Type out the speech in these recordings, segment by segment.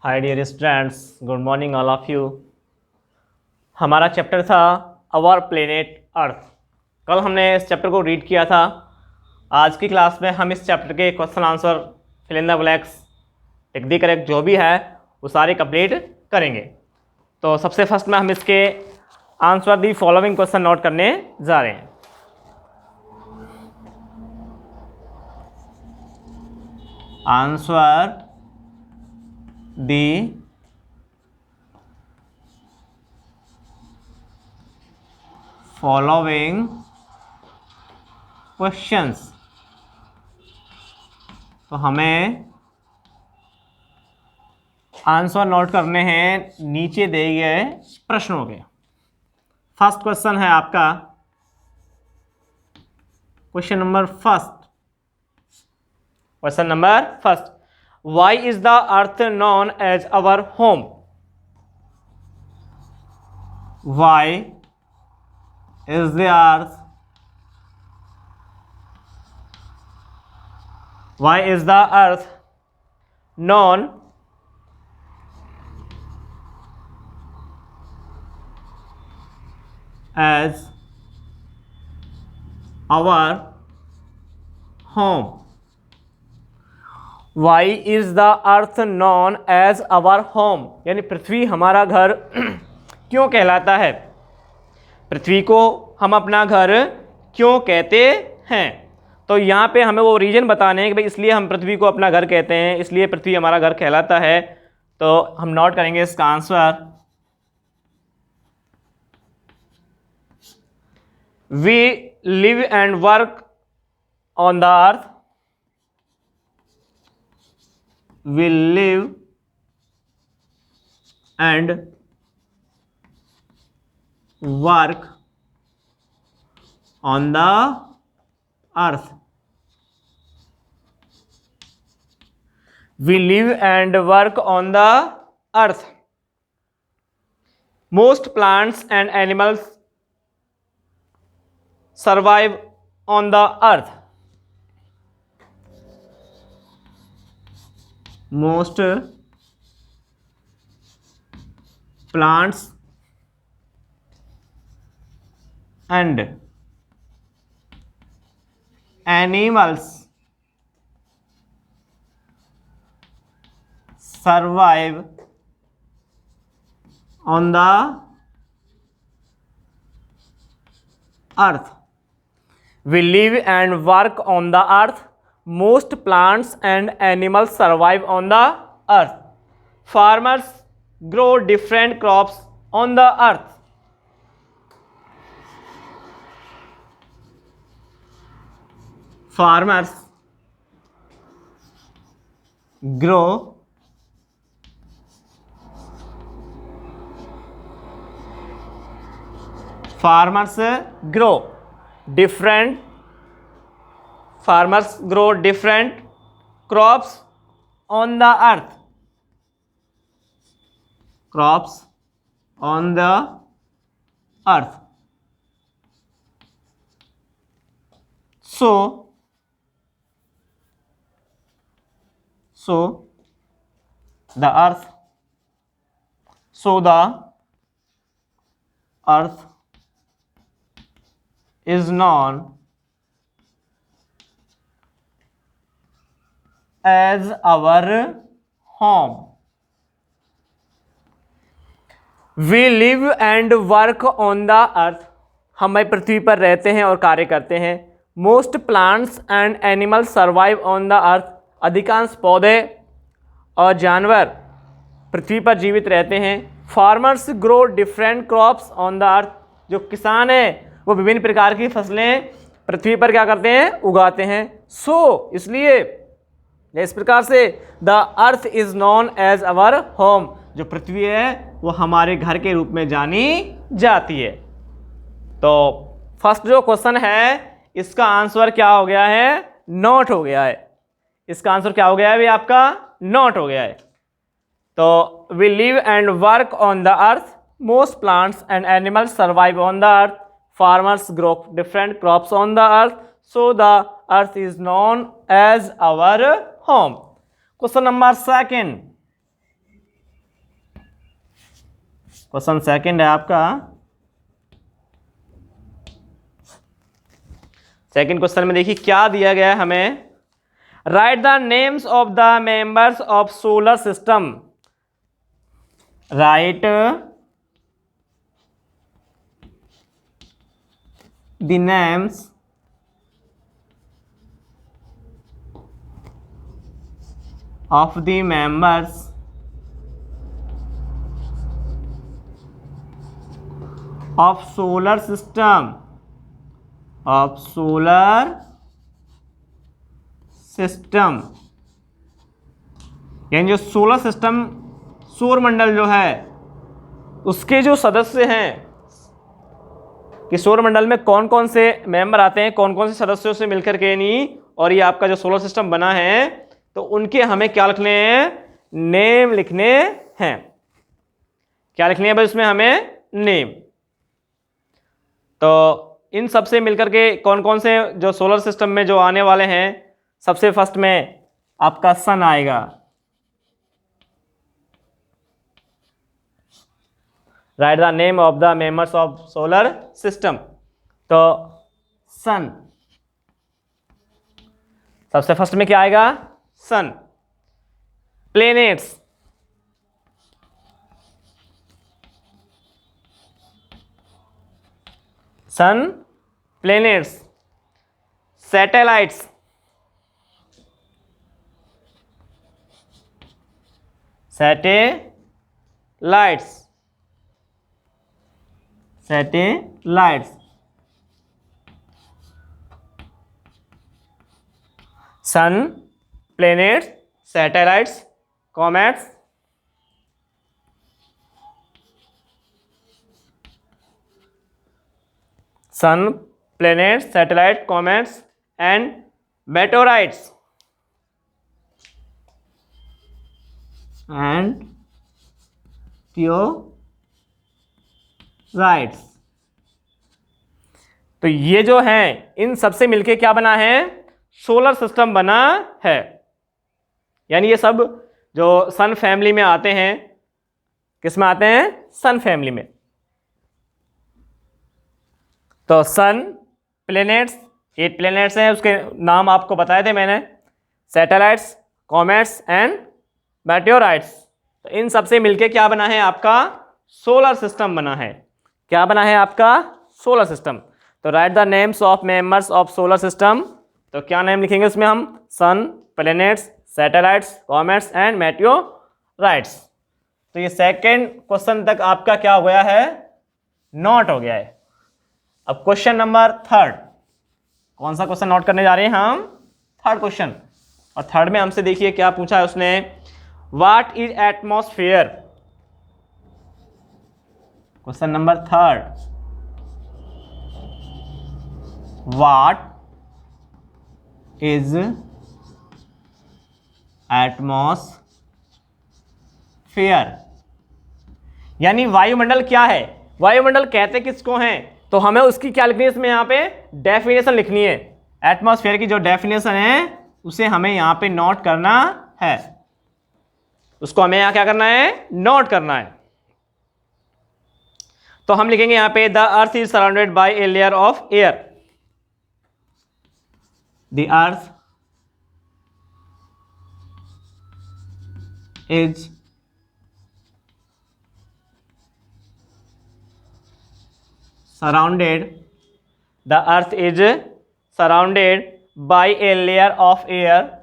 Hi dear students, good morning all of you. हमारा chapter था our planet earth. कल हमने इस चैप्टर को रीड किया था। आज की क्लास में हम इस चैप्टर के question answer, fill in the blanks, tick the correct जो भी है वो सारे कंप्लीट करेंगे। तो सबसे फर्स्ट में हम इसके answer the following question note करने जा रहे हैं। Answer the following questions। तो हमें आंसर नोट करने हैं नीचे दिए गए प्रश्नों के। फर्स्ट क्वेश्चन है आपका question number first. Why is the earth known as our home? Why is the earth known as our home? Why is the earth known as our home? यानी पृथ्वी हमारा घर क्यों कहलाता है? पृथ्वी को हम अपना घर क्यों कहते हैं? तो यहाँ पे हमें वो रीजन बताने हैं कि भाई इसलिए हम पृथ्वी को अपना घर कहते हैं, इसलिए पृथ्वी हमारा घर कहलाता है। तो हम नोट करेंगे इसका answer. We live and work on the earth. We live and work on the earth. We live and work on the earth. Most plants and animals survive on the earth. Most plants and animals survive on the earth. We live and work on the earth. Most plants and animals survive on the earth. Farmers grow different crops on the earth. Farmers grow different crops on the earth. So the earth is known as our home. We live and work on the earth. हम पृथ्वी पर रहते हैं और कार्य करते हैं। Most plants and animals survive on the earth. अधिकांश पौधे और जानवर पृथ्वी पर जीवित रहते हैं। Farmers grow different crops on the earth. जो किसान हैं वो विभिन्न प्रकार की फसलें पृथ्वी पर क्या करते हैं? उगाते हैं। इसलिए इस प्रकार से the earth is known as our home. जो पृथ्वी है वो हमारे घर के रूप में जानी जाती है। तो फर्स्ट जो क्वेश्चन है इसका आंसर क्या हो गया है? नॉट हो गया है। इसका आंसर क्या हो गया है? भी आपका नॉट हो गया है। तो we live and work on the earth. Most plants and animals survive on the earth. Farmers grow different crops on the earth. So the earth is known as our home. Question number second. Question second है आपका। Second question में देखिए क्या दिया गया है हमें। Right the names of the members of solar system. Right the names of the members of solar system, of solar system, यानी जो सोलर सिस्टम सौर मंडल जो है उसके जो सदस्य हैं कि सौर मंडल में कौन कौन से मेंबर आते हैं, कौन कौन से सदस्यों से मिलकर के नहीं, और ये आपका जो सोलर सिस्टम बना है तो उनके हमें क्या लिखने हैं, नेम लिखने हैं। क्या लिखने हैं भाई उसमें हमें, नेम। तो इन सब से मिलकर के कौन कौन से जो सोलर सिस्टम में जो आने वाले हैं, सबसे फर्स्ट में आपका सन आएगा। Write the name of the members of solar system. तो सन सबसे फर्स्ट में क्या आएगा, sun. Planets, sun, planets. Satellites, satellites, satellites. Sun, planets, satellites, comets, sun, planets, satellite, comets and meteorites and meteorites. तो ये जो हैं इन सबसे मिलके क्या बना है, सोलर सिस्टम बना है। यानी ये सब जो सन फैमिली में आते हैं, किस में आते हैं, सन फैमिली में। तो सन, प्लेनेट्स, 8 प्लेनेट्स हैं, उसके नाम आपको बताए थे मैंने, सैटेलाइट्स, कॉमेट्स एंड मेटेओराइट्स। तो इन सबसे मिलके क्या बना है, आपका सोलर सिस्टम बना है। क्या बना है आपका, सोलर सिस्टम। तो right the names of members of solar system. तो क्या नेम लिखेंगे उसमें हम, सन, planets, satellites, comets and meteorites. तो ये सेकंड क्वेश्चन तक आपका क्या हो गया है, नोट हो गया है। अब क्वेश्चन नंबर थर्ड, कौन सा क्वेश्चन नोट करने जा रहे हैं हम, थर्ड क्वेश्चन। और थर्ड में हमसे देखिए क्या पूछा है उसने, what is atmosphere. Question number third, what is atmosphere, यानी वायुमंडल क्या है। वायुमंडल कहते किसको हैं, तो हमें उसकी क्या लिखनी है इसमें, यहाँ पे डेफिनेशन लिखनी है। एटमॉस्फेयर की जो डेफिनेशन है उसे हमें यहाँ पे नोट करना है, उसको हमें यहाँ क्या करना है, नोट करना है। तो हम लिखेंगे यहाँ पे the earth is surrounded by a layer of air. The earth is surrounded, the earth is surrounded by a layer of air,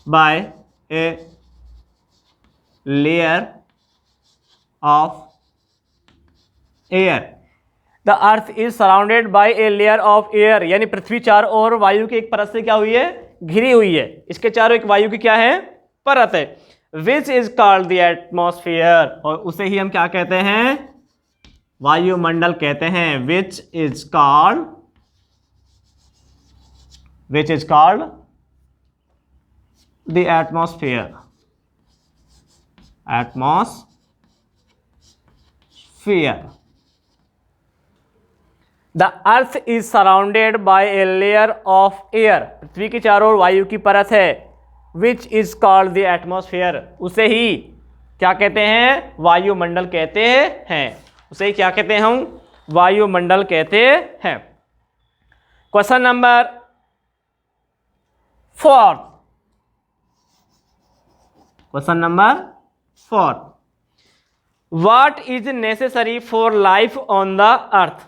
by a layer of air। The earth is surrounded by a layer of air, यानी पृथ्वी चारों ओर वायु की एक परत से क्या हुई है, घिरी हुई है। इसके चारों एक वायु की क्या है, परत है। Which is called the atmosphere, और उसे ही हम क्या कहते हैं, वायुमंडल कहते हैं। Which is called the atmosphere, atmosphere. The earth is surrounded by a layer of air, पृथ्वी के चारों ओर वायु की परत है। Which is called the atmosphere, उसे ही क्या कहते हैं? वायुमंडल कहते हैं। उसे क्या कहते हैं हम? वायुमंडल कहते हैं। Question number 4। Question number 4, what is necessary for life on the earth?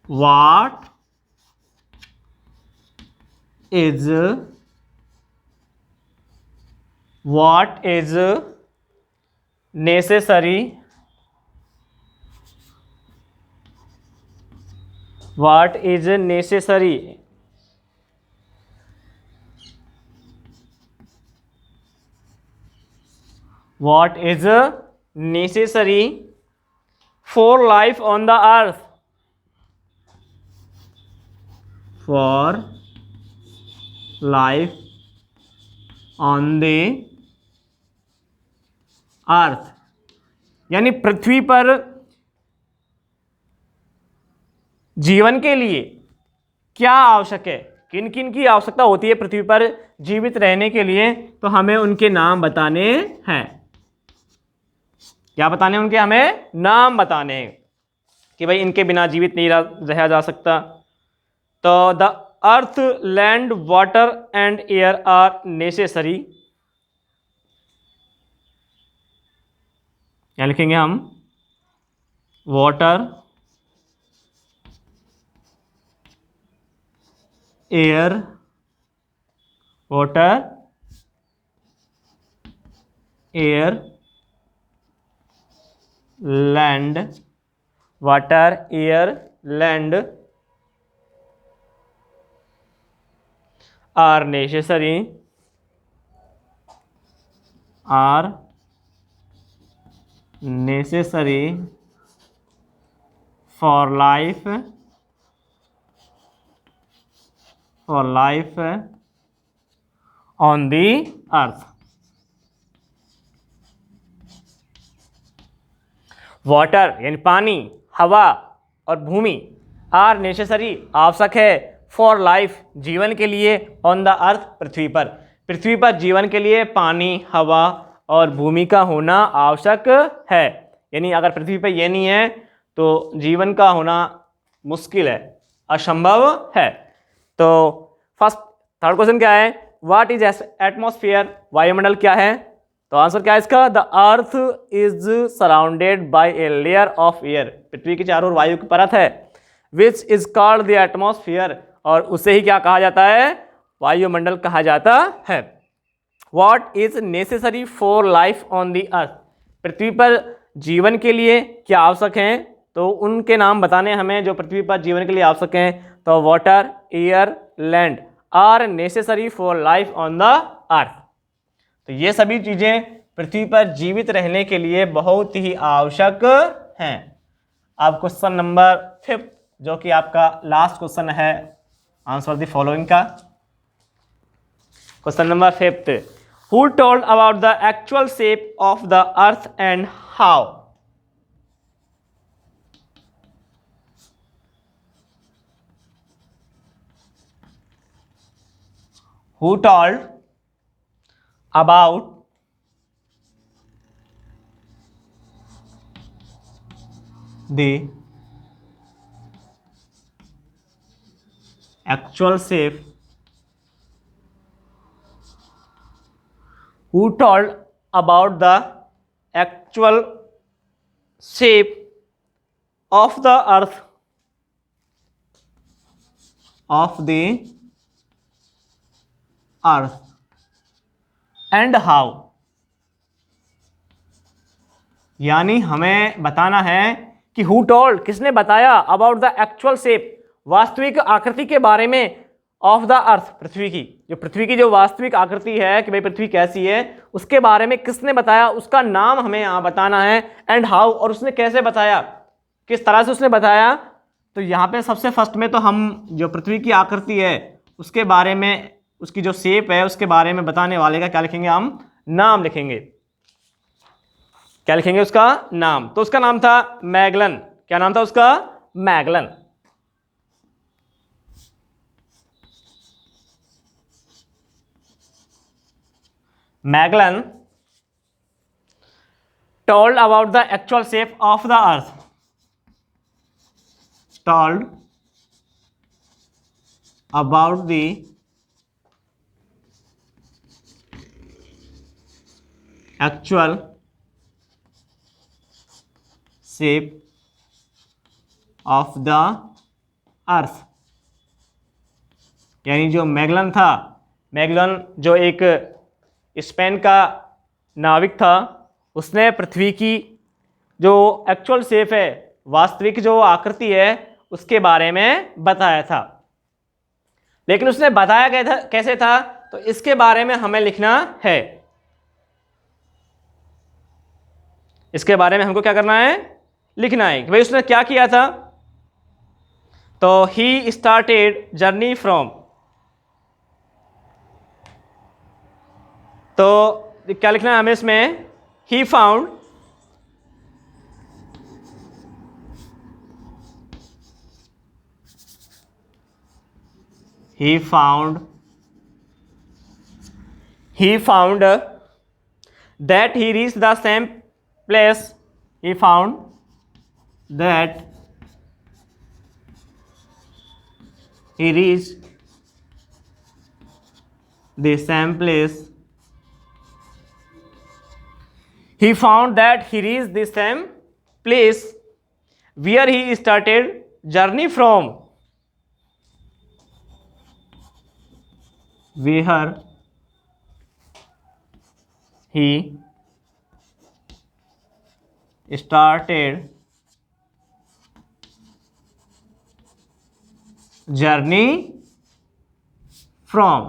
What is necessary what is necessary what is necessary for life on the earth? For life on the अर्थ, यानी पृथ्वी पर जीवन के लिए क्या आवश्यक है, किन किन की आवश्यकता होती है पृथ्वी पर जीवित रहने के लिए, तो हमें उनके नाम बताने हैं। क्या बताने हैं? उनके हमें नाम बताने हैं कि भाई इनके बिना जीवित नहीं रहा जा सकता। तो the earth, land, water and air are necessary. क्या लिखेंगे हम? Water, air, water, air, land, water, air, land are necessary, are necessary for life on the earth। Water यानी पानी, हवा और भूमि आर नेसेसरी आवश्यक है, फॉर लाइफ जीवन के लिए, ऑन द अर्थ पृथ्वी पर। पृथ्वी पर जीवन के लिए पानी, हवा और भूमि का होना आवश्यक है। यानी अगर पृथ्वी पर यह नहीं है तो जीवन का होना मुश्किल है, असंभव है। तो थर्ड क्वेश्चन क्या है? What is atmosphere? वायुमंडल क्या है? तो आंसर क्या है इसका? The earth is surrounded by a layer of air. पृथ्वी के चारों ओर वायु की परत है, which is called the atmosphere, और उसे ही क्या कहा जाता है? वायुमंडल कहा जाता है। What is necessary for life on the earth? पृथ्वी पर जीवन के लिए क्या आवश्यक हैं, तो उनके नाम बताने हमें जो पृथ्वी पर जीवन के लिए आवश्यक हैं। तो water, air, land are necessary for life on the earth. तो ये सभी चीजें पृथ्वी पर जीवित रहने के लिए बहुत ही आवश्यक हैं। अब क्वेश्चन नंबर 5, जो कि आपका लास्ट क्वेश्चन है आंसर द फॉलोइंग का। Question number 5, who told about the actual shape of the earth and how? Who told about the actual shape? Who told about the actual shape of the earth, and how? यानी हमें बताना है कि who told, किसने बताया, about the actual shape, वास्तविक आकृति के बारे में, ऑफ द अर्थ, पृथ्वी की, जो पृथ्वी की जो वास्तविक आकृति है कि भाई पृथ्वी कैसी है, उसके बारे में किसने बताया, उसका नाम हमें यहाँ बताना है। एंड हाउ, और उसने कैसे बताया, किस तरह से उसने बताया। तो यहाँ पे सबसे फर्स्ट में तो हम जो पृथ्वी की आकृति है उसके बारे में, उसकी जो शेप है उसके बारे में बताने वाले का क्या लिखेंगे हम? नाम लिखेंगे। क्या लिखेंगे? उसका नाम। तो उसका नाम था मैगलन। क्या नाम था उसका? Magellan. Magellan told about the actual shape of the earth. Told about the actual shape of the earth. यानी जो मैगलन था, मैगलन जो एक स्पेन का नाविक था, उसने पृथ्वी की जो एक्चुअल शेप है, वास्तविक जो आकृति है, उसके बारे में बताया था। लेकिन उसने बताया कैसे था, तो इसके बारे में हमें लिखना है। इसके बारे में हमको क्या करना है, लिखना है कि भाई उसने क्या किया था। तो ही स्टार्टेड जर्नी फ्रॉम, तो क्या लिखना है हमें इसमें, he found that he reached the same place. He found that he reached the same place. He found that he reached the same place where he started journey from. Where he started journey from,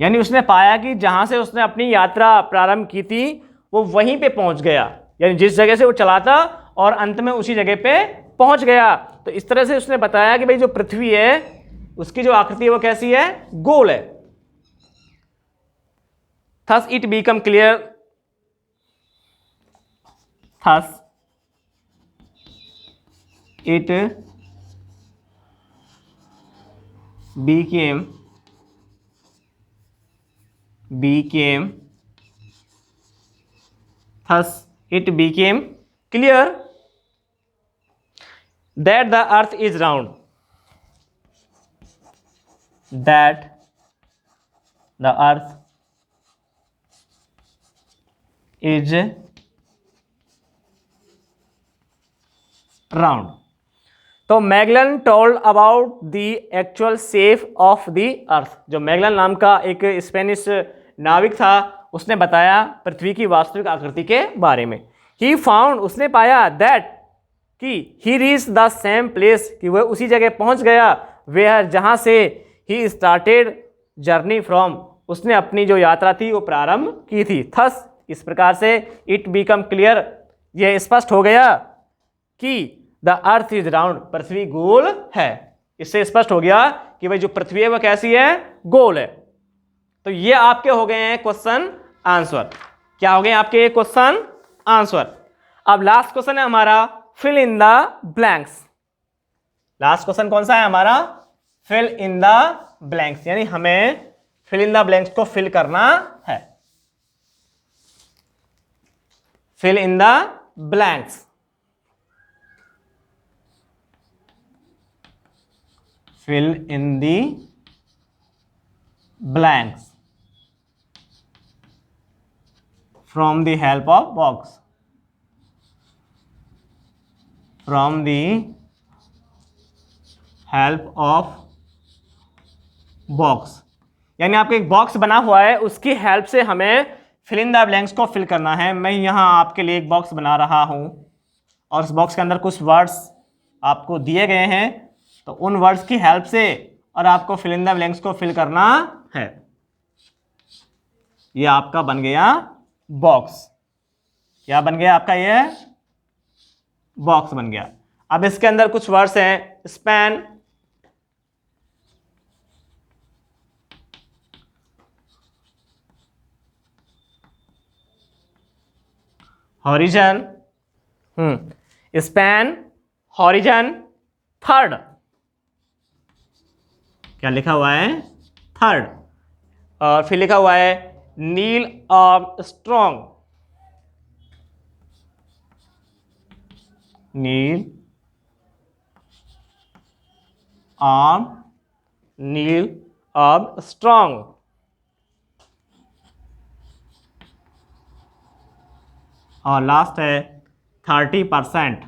यानी उसने पाया कि जहां से उसने अपनी यात्रा प्रारंभ की थी वो वहीं पे पहुंच गया, यानी जिस जगह से वो चला था और अंत में उसी जगह पे पहुंच गया। तो इस तरह से उसने बताया कि भाई जो पृथ्वी है उसकी जो आकृति है वो कैसी है, गोल है। Thus it become clear, thus it became clear that the earth is round, that the earth is round. तो Magellan told about the actual shape of the अर्थ, जो मैगलन नाम का एक स्पेनिश नाविक था उसने बताया पृथ्वी की वास्तविक आकृति के बारे में। ही फाउंड, उसने पाया, दैट कि ही रीच द सेम प्लेस, कि वह उसी जगह पहुंच गया, वेयर जहां से ही स्टार्टेड जर्नी फ्रॉम, उसने अपनी जो यात्रा थी वो प्रारंभ की थी। थस, इस प्रकार से इट बिकम क्लियर, यह स्पष्ट हो गया कि द अर्थ इज राउंड, पृथ्वी गोल है। इससे स्पष्ट हो गया कि भाई जो पृथ्वी है वह कैसी है, गोल है। तो ये आपके हो गए हैं क्वेश्चन आंसर। क्या हो गए आपके क्वेश्चन आंसर। अब लास्ट क्वेश्चन है हमारा fill in the blanks. Last question कौन सा है हमारा, फिल इन द ब्लैंक्स, यानी हमें फिल इन द ब्लैंक्स को फिल करना है। Fill in the blanks, fill in the blanks from the help of box, from the help of box, यानी आपका एक बॉक्स बना हुआ है उसकी हेल्प से हमें फिल इन द ब्लैंक्स को फिल करना है। मैं यहां आपके लिए एक बॉक्स बना रहा हूं और उस बॉक्स के अंदर कुछ वर्ड्स आपको दिए गए हैं, तो उन वर्ड्स की हेल्प से और आपको फिल इन द ब्लैंक्स को फिल करना है। ये आपका बन गया बॉक्स। क्या बन गया आपका, ये बॉक्स बन गया। अब इसके अंदर कुछ वर्ड्स हैं, span, horizon, span, horizon, third, क्या लिखा हुआ है, थर्ड, और फिर लिखा हुआ है नील आर्मस्ट्रॉन्ग, नील आर्मस्ट्रॉन्ग। और लास्ट है 30%।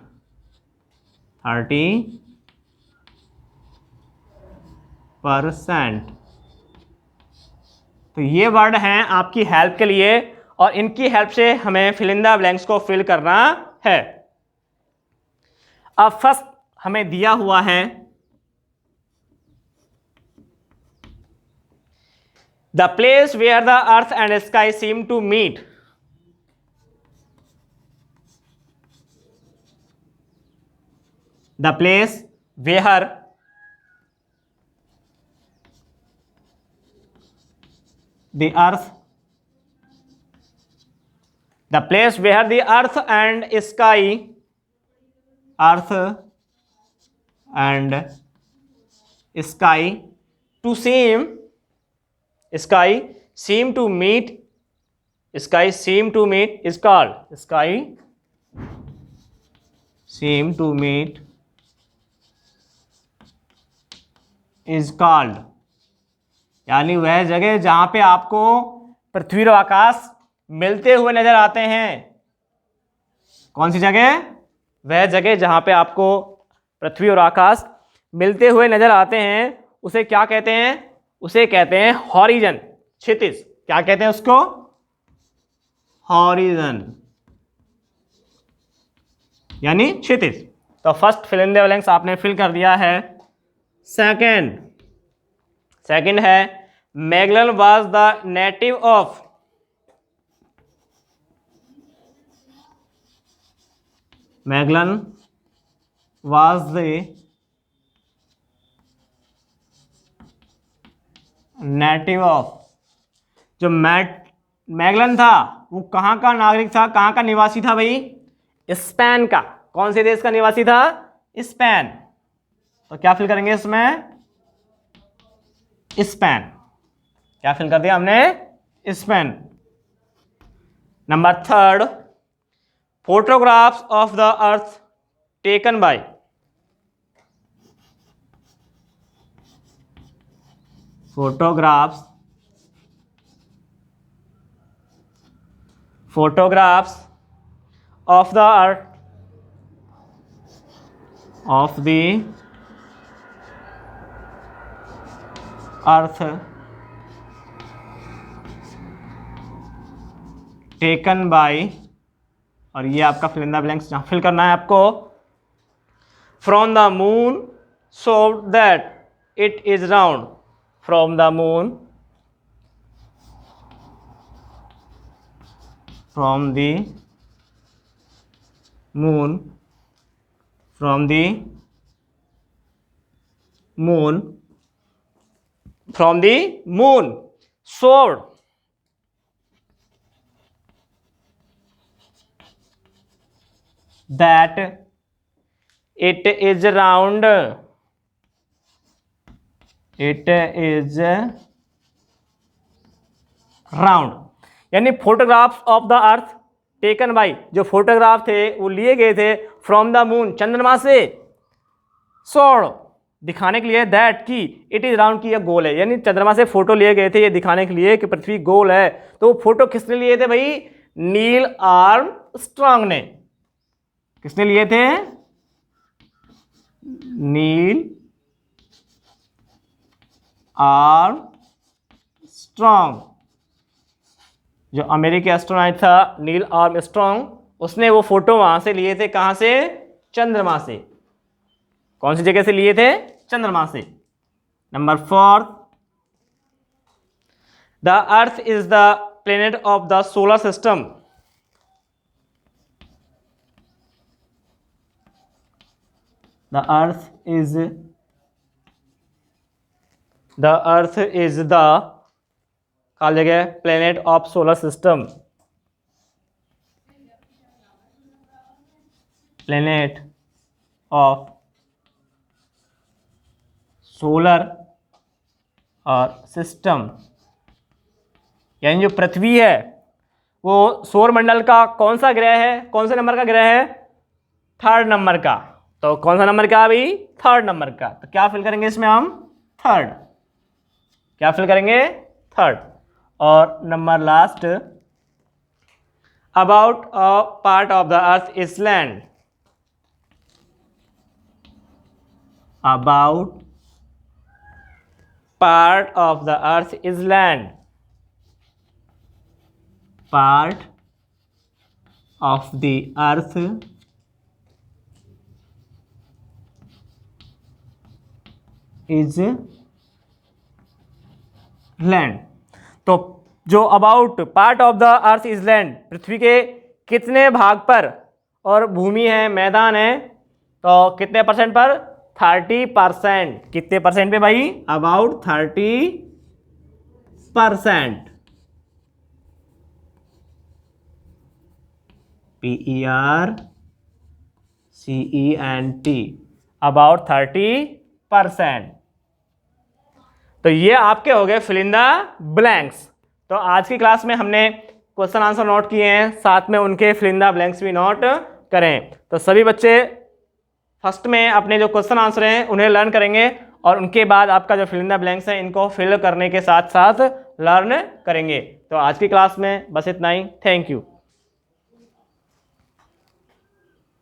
तो ये वर्ड हैं आपकी हेल्प के लिए, और इनकी हेल्प से हमें फिल इन द ब्लैंक्स को फिल करना है। अब फर्स्ट हमें दिया हुआ है the place where the earth and sky seem to meet. The place where the earth and sky to seem to meet is called यानी वह जगह जहां पे आपको पृथ्वी और आकाश मिलते हुए नजर आते हैं। कौन सी जगह? वह जगह जहां पे आपको पृथ्वी और आकाश मिलते हुए नजर आते हैं उसे क्या कहते हैं? उसे कहते हैं हॉरिजन, क्षितिज। क्या कहते हैं उसको? हॉरिजन यानी क्षितिज। तो first fill in the blanks आपने फिल कर दिया है। सेकंड है Magellan was the native of जो मैगलन था वो कहाँ का नागरिक था, कहाँ का निवासी था भाई? स्पेन का। कौन से देश का निवासी था? स्पेन। तो क्या फिल करेंगे इसमें? स्पेन। क्या फिल कर दिया हमने? Spain. Number third, photographs of the earth taken by photographs of the earth taken by, और ये आपका फिल इन द ब्लैंक्स जहां फिल करना है आपको, from the moon showed that it is round। from the moon showed that it is round। यानी photographs of the earth taken by, जो photograph थे वो लिए गए थे फ्रॉम द मून, चंद्रमा से, शोड दिखाने के लिए, दैट की इट इज राउंड की यह गोल है। यानी चंद्रमा से फोटो लिए गए थे ये दिखाने के लिए कि पृथ्वी गोल है। तो वो फोटो किसने लिए थे भाई? नील आर्मस्ट्रॉन्ग ने। किसने लिए थे? नील आर्मस्ट्रॉन्ग, जो अमेरिकी एस्ट्रोनॉट था नील आर्मस्ट्रॉन्ग, उसने वो फोटो वहां से लिए थे। कहां से? चंद्रमा से। कौन सी जगह से लिए थे? चंद्रमा से। Number fourth, the earth is the planet of the solar system. The earth is the खाली जगह planet of solar system। planet of solar और सिस्टम, यानी जो पृथ्वी है वो सौर मंडल का कौन सा ग्रह है? कौन से नंबर का ग्रह है? थर्ड नंबर का। तो कौन सा नंबर का अभी? थर्ड नंबर का। तो क्या फिल करेंगे इसमें हम? थर्ड। क्या फिल करेंगे? थर्ड। और number last, about a part of the earth is land. About part of the earth is land. Part of the earth is land. तो जो about part of the earth is land, पृथ्वी के कितने भाग पर और भूमि है, मैदान है, तो कितने परसेंट पर? 30%। कितने परसेंट पे भाई? अबाउट 30%। PERCENT, about 30%। तो ये आपके हो गए फिल इन द ब्लैंक्स। तो आज की क्लास में हमने क्वेश्चन आंसर नोट किए हैं, साथ में उनके फिल इन द ब्लैंक्स भी नोट करें। तो सभी बच्चे फर्स्ट में अपने जो क्वेश्चन आंसर हैं उन्हें लर्न करेंगे और उनके बाद आपका जो फिल इन द ब्लैंक्स है इनको फिल करने के साथ साथ लर्न करेंगे। तो आज की क्लास में बस इतना ही। Thank you.